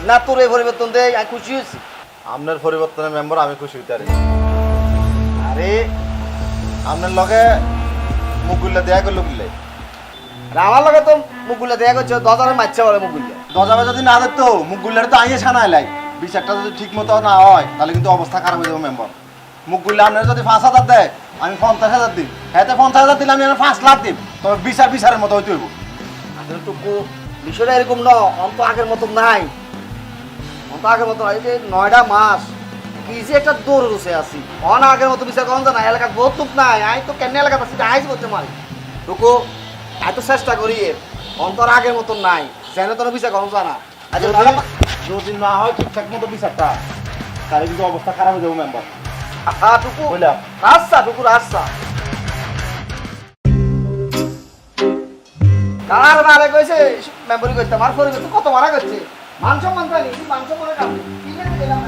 না তোর এই পরিবর্তন দেয় আমি খুশি হয়েছি। আপনার পরিবর্তনের মেম্বার আমি খুশি হইতে পারি। আরে আপনার লগে মুখগুলা দেয়া করলো কিলে আমার লগে তো মুখগুলা দেখা করছে 10,000 মারছে বলে মুখগুলা। দজাবে যদি না দেখতো মুখগুলার তো আইয়ে ছানাই লাই বিচারটা যদি ঠিক মতো না হয় তাহলে কিন্তু অবস্থা খারাপ হয়ে যাবে মেম্বার। মুখগুলা আপনার যদি 5,000 দেয় আমি 50,000 দিই, হ্যাঁ 50,000 দিলে আমি 5 লাখ দিই, তবে বিচারের মতো হইতে হইব। আসলে টুকু বিষয়টা এরকম ন, অন্ত আগের মতো নাই, অন্ত আগের মতো নাই। এই যে 9টা মাস কি যে একটা দৌড় রসে আছি, অন আগের মতো বিচার কখন জানা এলাকার বহুত লোক নাই। আমি তো কেন এলাকাতে আছি আইজ করতে পারি টুকু, এত চেষ্টা করি অন্তর আগের মতো নাই, যেন তোর বিচার কখন জানা। যদি না হয় ঠিকঠাক মতো বিচারটা তাহলে কিন্তু অবস্থা খারাপ হয়ে যাবে মেম্বার। টুকু বুঝলাম। আচ্ছা টুকু আচ্ছা কার মারে কইছে মেমোরি করতে আমার পরিবর্তন কত মারা করছে মান সম্মান পাইনি মান সম্মানের কাম কি করে দিলাম